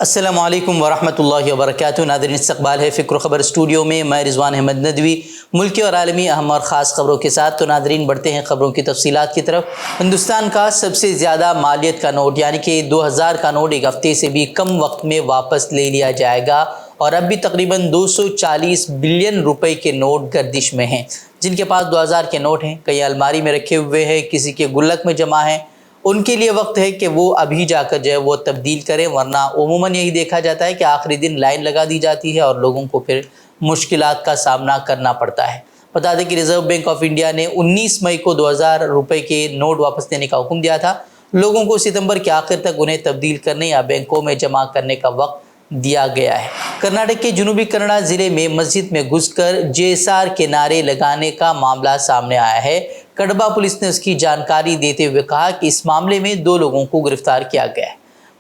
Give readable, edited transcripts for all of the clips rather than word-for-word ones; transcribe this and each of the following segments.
السلام علیکم ورحمۃ اللہ وبرکاتہ۔ ناظرین، استقبال ہے فکر و خبر اسٹوڈیو میں، میں رضوان احمد ندوی ملکی اور عالمی اہم اور خاص خبروں کے ساتھ۔ تو ناظرین، بڑھتے ہیں خبروں کی تفصیلات کی طرف۔ ہندوستان کا سب سے زیادہ مالیت کا نوٹ یعنی کہ 2000 کا نوٹ ایک ہفتے سے بھی کم وقت میں واپس لے لیا جائے گا، اور اب بھی تقریباً 240 بلین روپے کے نوٹ گردش میں ہیں۔ جن کے پاس 2000 کے نوٹ ہیں، کئی الماری میں رکھے ہوئے ہیں، کسی کے گلک میں جمع ہیں، ان کے لیے وقت ہے کہ وہ ابھی جا کر جو ہے وہ تبدیل کریں، ورنہ عموماً یہی دیکھا جاتا ہے کہ آخری دن لائن لگا دی جاتی ہے اور لوگوں کو پھر مشکلات کا سامنا کرنا پڑتا ہے۔ بتا دیں کہ ریزرو بینک آف انڈیا نے 19 مئی کو 2000 روپے کے نوٹ واپس لینے کا حکم دیا تھا۔ لوگوں کو ستمبر کے آخر تک انہیں تبدیل کرنے یا بینکوں میں جمع کرنے کا وقت دیا گیا ہے۔ کرناٹک کے جنوبی کنڑا ضلع میں مسجد میں گھس کر JSR کے نعرے لگانے کا معاملہ سامنے آیا ہے۔ کڈبا پولیس نے اس کی جانکاری دیتے ہوئے کہا کہ اس معاملے میں 2 لوگوں کو گرفتار کیا گیا ہے۔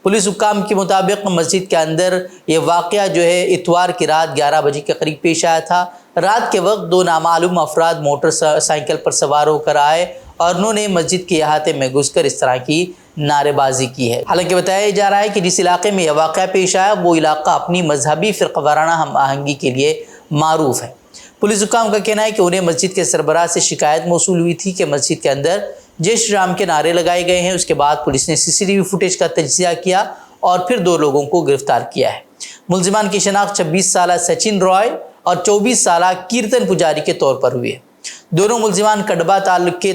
پولیس حکام کے مطابق مسجد کے اندر یہ واقعہ جو ہے اتوار کی رات 11 بجے کے قریب پیش آیا تھا۔ رات کے وقت 2 نامعلوم افراد موٹر سائیکل پر سوار ہو کر آئے اور انہوں نے مسجد کے احاطے میں گھس کر اس طرح کی نعرے بازی کی ہے۔ حالانکہ بتایا جا رہا ہے کہ جس علاقے میں یہ واقعہ پیش آیا وہ علاقہ اپنی مذہبی فرقہ وارانہ ہم آہنگی کے لیے معروف ہے۔ پولیس حکام کا کہنا ہے کہ انہیں مسجد کے سربراہ سے شکایت موصول ہوئی تھی کہ مسجد کے اندر جے شری رام کے نعرے لگائے گئے ہیں۔ اس کے بعد پولیس نے CCTV فوٹیج کا تجزیہ کیا اور پھر 2 لوگوں کو گرفتار کیا ہے۔ ملزمان کی شناخت 26 سالہ سچن رائے اور 24 سالہ کیرتن پجاری کے طور پر ہوئی ہے۔ دونوں ملزمان کڈبا تعلقے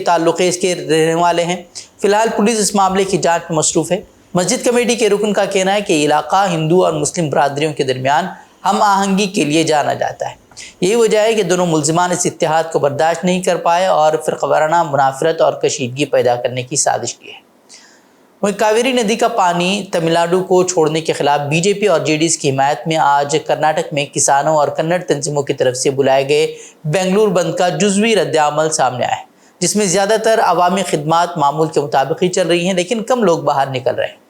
کے رہنے والے ہیں۔ فی الحال پولیس اس معاملے کی جانچ میں مصروف ہے۔ مسجد کمیٹی کے رکن کا کہنا ہے کہ یہ علاقہ ہندو اور مسلم برادریوں کے درمیان ہم آہنگی کے لیے جانا جاتا ہے۔ یہی وجہ ہے کہ دونوں ملزمان اس اتحاد کو برداشت نہیں کر پائے اور فرقہ وارانہ منافرت اور کشیدگی پیدا کرنے کی سازش کی ہے۔ کاویری ندی کا پانی تمل ناڈو کو چھوڑنے کے خلاف BJP اور JDS کی حمایت میں آج کرناٹک میں کسانوں اور کنڑ تنظیموں کی طرف سے بلائے گئے بنگلور بند کا جزوی رد عمل سامنے آیا ہے، جس میں زیادہ تر عوامی خدمات معمول کے مطابق ہی چل رہی ہیں، لیکن کم لوگ باہر نکل رہے ہیں۔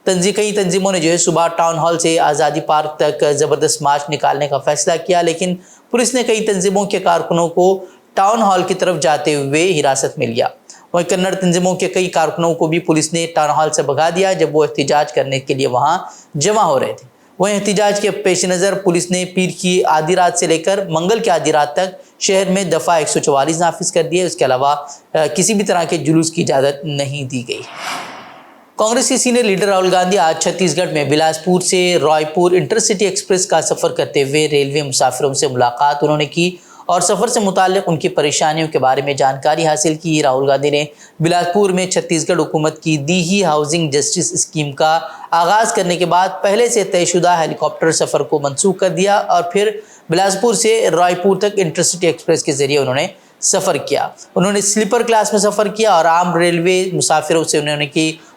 کئی تنظیموں نے جو ہے صبح ٹاؤن ہال سے آزادی پارک تک زبردست مارچ نکالنے کا فیصلہ کیا، لیکن پولیس نے کئی تنظیموں کے کارکنوں کو ٹاؤن ہال کی طرف جاتے ہوئے حراست میں لیا۔ وہیں کنڑ تنظیموں کے کئی کارکنوں کو بھی پولیس نے ٹاؤن ہال سے بھگا دیا جب وہ احتجاج کرنے کے لیے وہاں جمع ہو رہے تھے۔ وہیں احتجاج کے پیش نظر پولیس نے پیر کی آدھی رات سے لے کر منگل کی آدھی رات تک شہر میں دفعہ 144 نافذ کر دیے۔ اس کے علاوہ کسی بھی طرح کے جلوس کی اجازت نہیں دی گئی۔ کانگریس کے سینئر لیڈر راہل گاندھی آج چھتیس گڑھ میں بلاسپور سے رائے پور انٹرسٹی ایکسپریس کا سفر کرتے ہوئے ریلوے مسافروں سے ملاقات انہوں نے کی اور سفر سے متعلق ان کی پریشانیوں کے بارے میں جانکاری حاصل کی۔ راہل گاندھی نے بلاسپور میں چھتیس گڑھ حکومت کی دیہی ہاؤسنگ جسٹس اسکیم کا آغاز کرنے کے بعد پہلے سے طے شدہ ہیلی کاپٹر سفر کو منسوخ کر دیا اور پھر بلاسپور سے رائے پور تک انٹرسٹی ایکسپریس کے ذریعے انہوں نے سفر کیا۔ انہوں نے سلیپر کلاس میں سفر کیا اور عام ریلوے مسافروں سے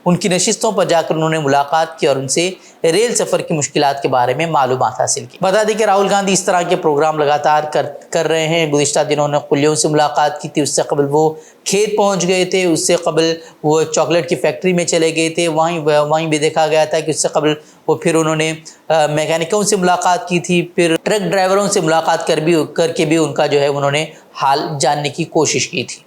ان کی نشستوں پر جا کر انہوں نے ملاقات کی اور ان سے ریل سفر کی مشکلات کے بارے میں معلومات حاصل کی۔ بتا دیں کہ راہل گاندھی اس طرح کے پروگرام لگاتار کر رہے ہیں۔ گزشتہ دنوں نے قلیوں سے ملاقات کی تھی، اس سے قبل وہ کھیت پہنچ گئے تھے، اس سے قبل وہ چاکلیٹ کی فیکٹری میں چلے گئے تھے، وہیں بھی دیکھا گیا تھا کہ اس سے قبل وہ پھر انہوں نے میکینکوں سے ملاقات کی تھی، پھر ٹرک ڈرائیوروں سے ملاقات کر کے بھی ان کا جو ہے انہوں نے حال جاننے کی کوشش کی تھی۔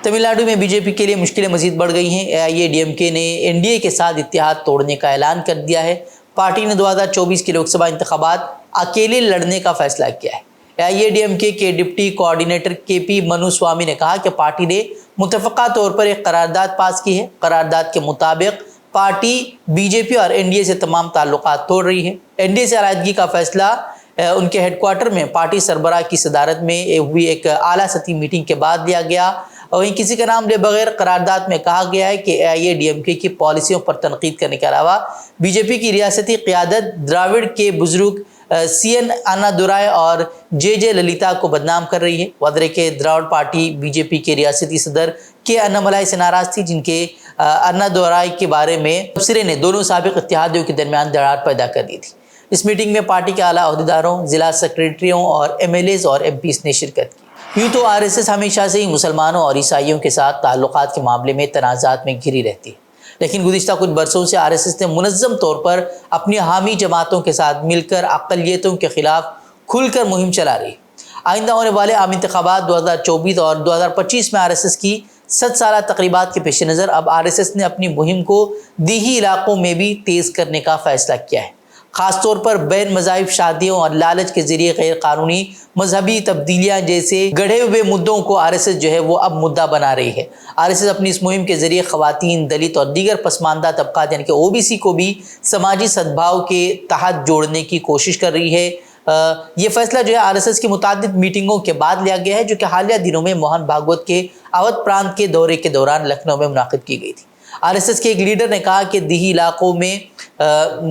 تمل ناڈو میں BJP کے لیے مشکلیں مزید بڑھ گئی ہیں۔ AIADMK نے NDA کے ساتھ اتحاد توڑنے کا اعلان کر دیا ہے۔ پارٹی نے 2024 کے لوک سبھا انتخابات اکیلے لڑنے کا فیصلہ کیا ہے۔ AIADMK کے ڈپٹی کوآرڈینیٹر KP منوسوامی نے کہا کہ پارٹی نے متفقہ طور پر ایک قرارداد پاس کی ہے۔ قرارداد کے مطابق پارٹی BJP اور NDA سے تمام تعلقات توڑ رہی ہے۔ NDA سے علیحدگی کا فیصلہ ان کے ہیڈ کوارٹر میں پارٹی سربراہ کی صدارت میں ہوئی ایک اعلیٰ سطحی میٹنگ کے بعد لیا گیا۔ وہیں کسی کا نام لے بغیر قرارداد میں کہا گیا ہے کہ AIADMK کی پالیسیوں پر تنقید کرنے کے علاوہ BJP کی ریاستی قیادت دراوڑ کے بزرگ CN انادورائی اور JJ للیتا کو بدنام کر رہی ہے۔ وادرے کے دراوڑ پارٹی BJP کے ریاستی صدر کے اناملائی سے ناراض تھی، جن کے انادورائی کے بارے میں تبصرے نے دونوں سابق اتحادیوں کے درمیان دراڑ پیدا کر دی تھی۔ اس میٹنگ میں پارٹی کے اعلیٰ عہدیداروں، ضلع سیکریٹریوں اور MLAs اور MPs نے شرکت کی۔ یوں تو RSS ہمیشہ سے ہی مسلمانوں اور عیسائیوں کے ساتھ تعلقات کے معاملے میں تنازعات میں گھری رہتی ہے، لیکن گزشتہ کچھ برسوں سے RSS نے منظم طور پر اپنی حامی جماعتوں کے ساتھ مل کر اقلیتوں کے خلاف کھل کر مہم چلا رہی ہے۔ آئندہ ہونے والے عام انتخابات 2024 اور 2025 میں RSS کی 7 سالہ تقریبات کے پیش نظر اب RSS نے اپنی مہم کو دیہی علاقوں میں بھی تیز کرنے کا فیصلہ کیا ہے، خاص طور پر بین مذاہب شادیوں اور لالچ کے ذریعے غیر قانونی مذہبی تبدیلیاں جیسے گڑھے ہوئے مدعوں کو RSS جو ہے وہ اب مدعا بنا رہی ہے۔ RSS اپنی اس مہم کے ذریعے خواتین، دلت اور دیگر پسماندہ طبقات یعنی کہ OBC کو بھی سماجی سدبھاؤ کے تحت جوڑنے کی کوشش کر رہی ہے۔ یہ فیصلہ جو ہے RSS کی متعدد میٹنگوں کے بعد لیا گیا ہے، جو کہ حالیہ دنوں میں موہن بھاگوت کے اودھ پرانت کے دورے کے دوران لکھنؤ میں منعقد کی گئی تھی۔ RSS کے ایک لیڈر نے کہا کہ دیہی علاقوں میں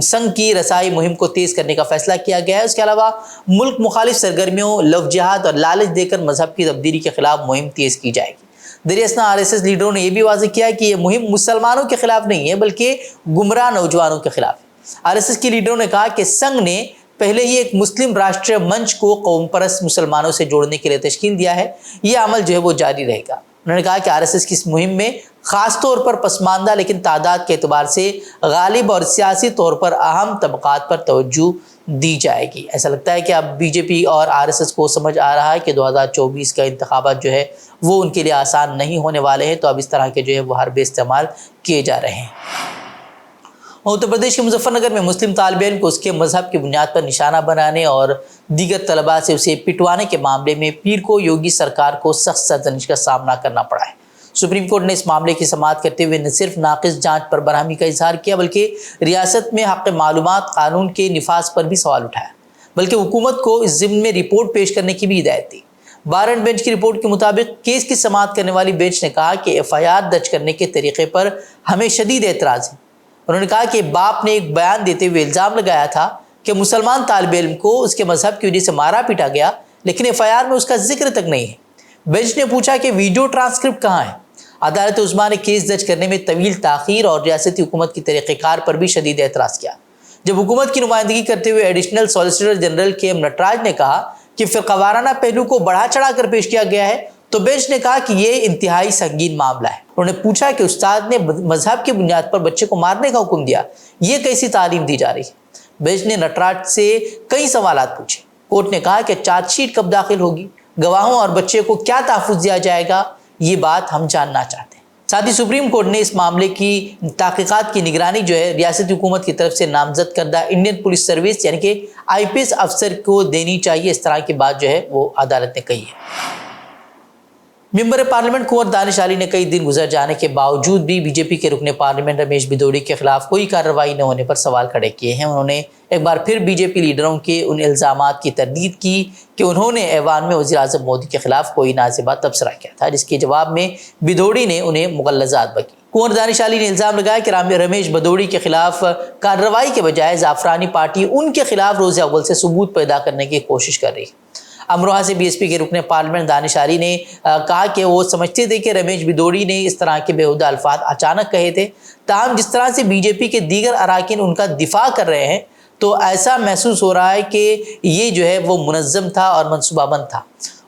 سنگ کی رسائی مہم کو تیز کرنے کا فیصلہ کیا گیا ہے۔ اس کے علاوہ ملک مخالف سرگرمیوں، لو جہاد اور لالچ دے کر مذہب کی تبدیلی کے خلاف مہم تیز کی جائے گی۔ دریاسنا RSS لیڈروں نے یہ بھی واضح کیا کہ یہ مہم مسلمانوں کے خلاف نہیں ہے بلکہ گمراہ نوجوانوں کے خلاف ہے۔ RSS کے لیڈروں نے کہا کہ سنگھ نے پہلے ہی ایک مسلم راشٹریہ منچ کو قوم پرست مسلمانوں سے جوڑنے کے لیے تشکیل دیا ہے، یہ عمل جو ہے وہ جاری رہے گا۔ انہوں نے کہا کہ RSS کی اس مہم میں خاص طور پر پسماندہ لیکن تعداد کے اعتبار سے غالب اور سیاسی طور پر اہم طبقات پر توجہ دی جائے گی۔ ایسا لگتا ہے کہ اب BJP اور RSS کو سمجھ آ رہا ہے کہ 2024 کا انتخابات جو ہے وہ ان کے لیے آسان نہیں ہونے والے ہیں، تو اب اس طرح کے جو ہے وہ حربے استعمال کیے جا رہے ہیں۔ اتر پردیش کے مظفر نگر میں مسلم طالب علم کو اس کے مذہب کی بنیاد پر نشانہ بنانے اور دیگر طلباء سے اسے پٹوانے کے معاملے میں پیر کو یوگی سرکار کو سخت سرزنش کا سامنا کرنا پڑا ہے۔ سپریم کورٹ نے اس معاملے کی سماعت کرتے ہوئے نہ صرف ناقص جانچ پر برہمی کا اظہار کیا بلکہ ریاست میں حق معلومات قانون کے نفاذ پر بھی سوال اٹھایا، بلکہ حکومت کو اس ضمن میں رپورٹ پیش کرنے کی بھی ہدایت دی۔ بار اینڈ بینچ کی رپورٹ کے مطابق کیس کی سماعت کرنے والی بینچ نے کہا کہ FIR درج کرنے کے طریقے پر ہمیں شدید اعتراض ہے۔ انہوں نے کہا کہ باپ نے ایک بیان دیتے ہوئے الزام لگایا تھا کہ مسلمان طالب علم کو اس کے مذہب کی وجہ سے مارا پیٹا گیا، لیکن FIR میں اس کا ذکر تک نہیں ہے۔ بینچ نے پوچھا کہ ویڈیو ٹرانسکرپٹ کہاں ہے؟ عدالت عظمیٰ نے کیس درج کرنے میں طویل تاخیر اور ریاستی حکومت کی طریقہ کار پر بھی شدید اعتراض کیا۔ جب حکومت کی نمائندگی کرتے ہوئے additional solicitor general KM Nataraj نے کہا کہ فرقہ وارانہ پہلو کو بڑھا چڑھا کر پیش کیا گیا ہے، تو بینچ نے کہا کہ یہ انتہائی سنگین معاملہ ہے۔ انہوں نے پوچھا کہ استاد نے مذہب کی بنیاد پر بچے کو مارنے کا حکم دیا، یہ کیسی تعلیم دی جا رہی ہے؟ بینچ نے نٹراج سے کئی سوالات پوچھے۔ کورٹ نے کہا کہ چارج شیٹ کب داخل ہوگی، گواہوں اور بچے کو کیا تحفظ دیا جائے گا، یہ بات ہم جاننا چاہتے ہیں۔ ساتھ ہی سپریم کورٹ نے اس معاملے کی تحقیقات کی نگرانی جو ہے ریاستی حکومت کی طرف سے نامزد کردہ انڈین پولیس سروس یعنی کہ IPS افسر کو دینی چاہیے، اس طرح کی بات جو ہے وہ عدالت نے کہی ہے۔ ممبر پارلیمنٹ کنور دانش علی نے کئی دن گزر جانے کے باوجود بھی BJP کے رکن پارلیمنٹ رمیش بھدوڑی کے خلاف کوئی کارروائی نہ ہونے پر سوال کھڑے کیے ہیں۔ انہوں نے ایک بار پھر BJP لیڈروں کے ان الزامات کی تردید کی کہ انہوں نے ایوان میں وزیر اعظم مودی کے خلاف کوئی نازیبہ تبصرہ کیا تھا، جس کے جواب میں بھدوڑی نے انہیں مغلظات بکی۔ کنور دانش علی نے الزام لگایا کہ رمیش بھدوڑی کے خلاف کارروائی کے بجائے زعفرانی پارٹی ان کے خلاف روز اول سے ثبوت پیدا کرنے کی کوشش کر رہی ہے۔ امروہہ سے BSP کے رکن پارلیمنٹ دانش علی نے کہا کہ وہ سمجھتے تھے کہ رمیش بھدوڑی نے اس طرح کے بےہودہ الفاظ اچانک کہے تھے، تاہم جس طرح سے BJP کے دیگر اراکین ان کا دفاع کر رہے ہیں تو ایسا محسوس ہو رہا ہے کہ یہ جو ہے وہ منظم تھا اور منصوبہ بند تھا۔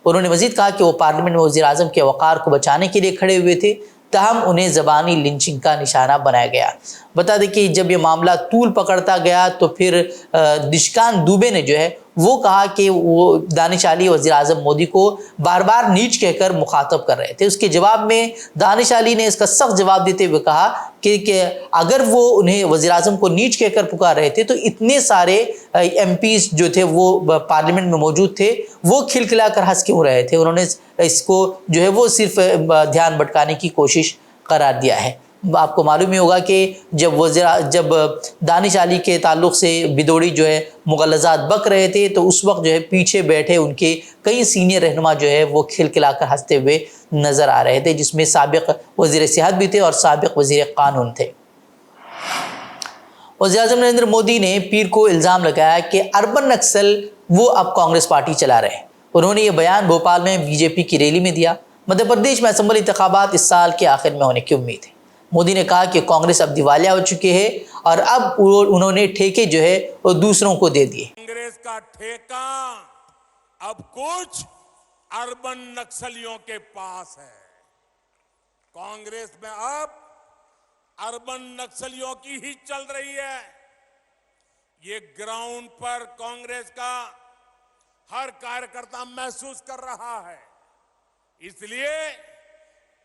انہوں نے مزید کہا کہ وہ پارلیمنٹ میں وزیر اعظم کے وقار کو بچانے کے لیے کھڑے ہوئے تھے، تاہم انہیں زبانی لنچنگ کا نشانہ بنایا گیا۔ بتا دیں کہ جب یہ معاملہ طول پکڑتا گیا تو پھر نشکانت دوبے نے جو ہے وہ کہا کہ وہ دانش علی وزیر اعظم مودی کو بار بار نیچ کہہ کر مخاطب کر رہے تھے۔ اس کے جواب میں دانش علی نے اس کا سخت جواب دیتے ہوئے کہا کہ اگر وہ انہیں وزیر اعظم کو نیچ کہہ کر پکار رہے تھے تو اتنے سارے MPs جو تھے وہ پارلیمنٹ میں موجود تھے، وہ کھلکھلا کر ہنس کیوں رہے تھے؟ انہوں نے اس کو جو ہے وہ صرف دھیان بھٹکانے کی کوشش قرار دیا ہے۔ آپ کو معلوم ہی ہوگا کہ جب دانش علی کے تعلق سے بھدوڑی جو ہے مغلظات بک رہے تھے تو اس وقت جو ہے پیچھے بیٹھے ان کے کئی سینئر رہنما جو ہے وہ کھلکھلا کر ہنستے ہوئے نظر آ رہے تھے، جس میں سابق وزیر صحت بھی تھے اور سابق وزیر قانون تھے۔ وزیر اعظم نریندر مودی نے پیر کو الزام لگایا کہ اربن نکسل وہ اب کانگریس پارٹی چلا رہے ہیں۔ انہوں نے یہ بیان بھوپال میں BJP کی ریلی میں دیا۔ مدھیہ پردیش میں اسمبلی انتخابات اس سال کے آخر میں ہونے کی امید ہے۔ مودی نے کہا کہ کانگریس اب دیوالیہ ہو چکے ہیں اور اب انہوں نے ٹھیکے جو ہے وہ دوسروں کو دے دیے۔ کانگریس کا ٹھیکہ اب کچھ اربن نکسلیوں کے پاس ہے۔ کانگریس میں اب اربن نکسلیوں کی ہی چل رہی ہے۔ یہ گراؤنڈ پر کانگریس کا ہر کارکرتا محسوس کر رہا ہے۔ اس لیے